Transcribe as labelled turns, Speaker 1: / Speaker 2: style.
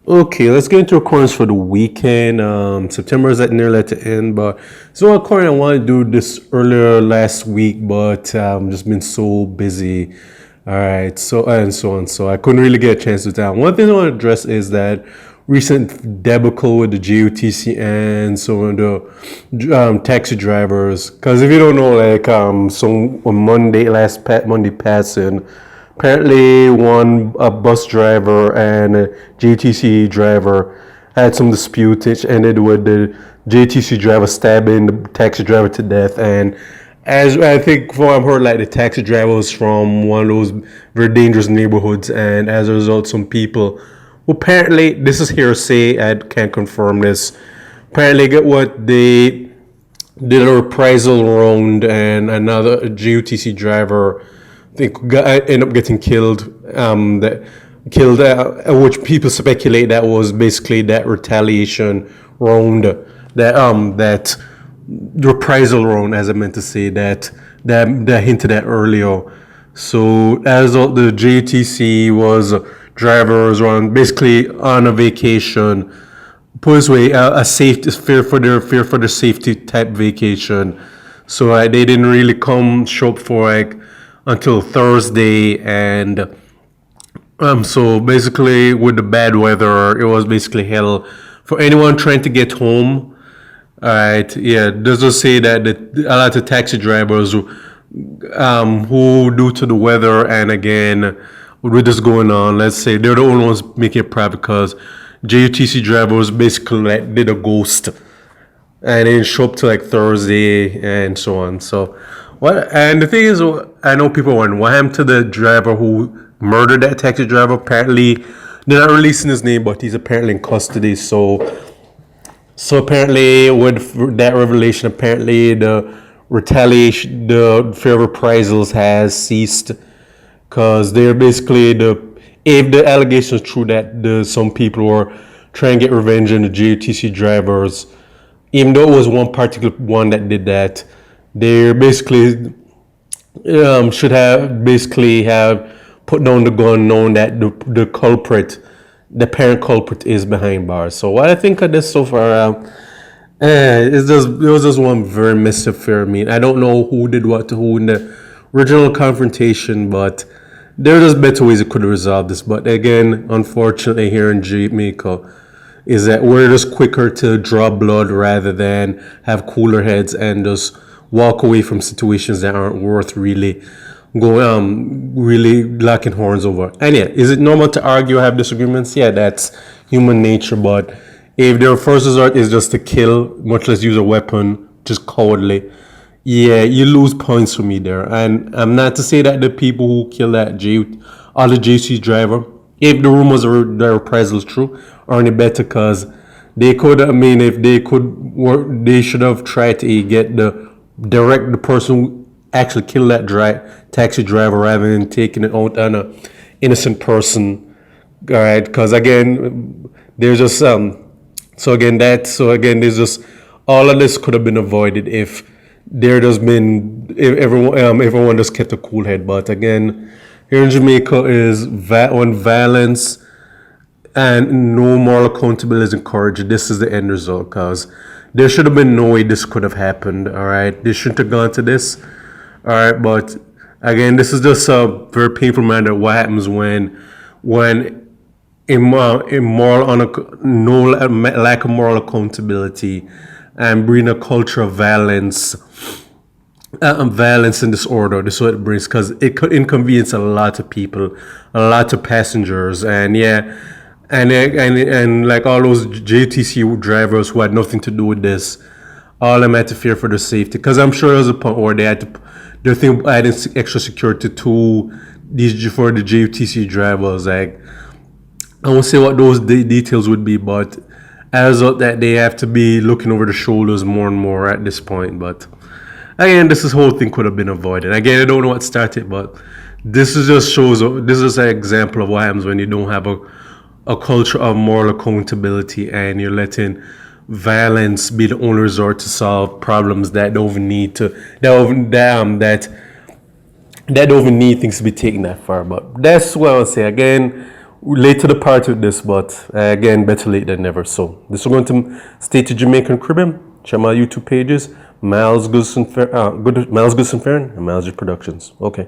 Speaker 1: Okay, let's get into recordings for the weekend. September is nearly at the end, but so recording I want to do this earlier last week, but just been so busy. All right, so and so on, so I couldn't really get a chance to do that. One thing I want to address is that recent debacle with the JUTC and so on the taxi drivers. Because if you don't know, like so on Monday passing. Apparently, a bus driver and a JTC driver had some dispute, which ended with the JTC driver stabbing the taxi driver to death. And as I think, from what I've heard, like the taxi driver was from one of those very dangerous neighborhoods, and as a result, some people, well, apparently, this is hearsay. I can't confirm this. Apparently, get what they did a reprisal round, and another JUTC driver think ended up getting killed. Which people speculate that was basically that retaliation round, that reprisal round, as I meant to say, that hinted at earlier. So as the JTC was drivers on basically on a vacation, put this way, a safety fear for their safety type vacation. So they didn't really show up for until Thursday, and so basically with the bad weather, it was basically hell for anyone trying to get home. All right, yeah, does just say that a lot of taxi drivers, who due to the weather and again with this going on, let's say they're the only ones making it private because JUTC drivers basically did a ghost and didn't show up to Thursday and so on. So what? And the thing is, I know people are wondering what happened to the driver who murdered that taxi driver. Apparently, they're not releasing his name, but he's apparently in custody. So apparently, with that revelation, apparently the retaliation, the fear of reprisals has ceased, because they're basically if the allegation is true that some people were trying to get revenge on the JTC drivers, even though it was one particular one that did that, they basically should have put down the gun, knowing that the parent culprit, is behind bars. So what I think of this so far, it was just one very messed up affair. I mean, I don't know who did what to who in the original confrontation, but there are just better ways it could have resolved this. But again, unfortunately, here in Jamaica, is that we're just quicker to draw blood rather than have cooler heads and just walk away from situations that aren't worth really really locking horns over. And yeah, is it normal to argue, have disagreements? Yeah, that's human nature. But if their first resort is just to kill, much less use a weapon, just cowardly, yeah, you lose points for me there. And I'm not to say that the people who killed the JC driver, if the rumors are the reprisal is true, are any better, because they could. I mean, if they could work, they should have tried to get the person who actually killed that taxi driver rather than taking it out on a innocent person. All right, because again, there's just there's just all of this could have been avoided if if everyone just kept a cool head. But again, here in Jamaica is when violence and no moral accountability is encouraged, this is the end result, because there should have been no way this could have happened. All right, they shouldn't have gone to this. All right, but again, this is just a very painful matter. What happens when no lack of moral accountability and bring a culture of violence and disorder. This is what it brings, because it could inconvenience a lot of people, a lot of passengers, and yeah. And like all those JTC drivers who had nothing to do with this, all of them had to fear for their safety. Because I'm sure there was a point where they think adding extra security to these for the JTC drivers. Like, I won't say what those details would be, but as of that, they have to be looking over the shoulders more and more at this point. But again, this whole thing could have been avoided. Again, I don't know what started, but this is an example of what happens when you don't have a culture of moral accountability and you're letting violence be the only resort to solve problems that don't even need things to be taken that far. But that's what I would say. Again, late to the party with this, but again, better late than never. So this is going to stay to Jamaican Caribbean. Check my YouTube pages, Miles Goodson Farron and Miles G Productions. Okay.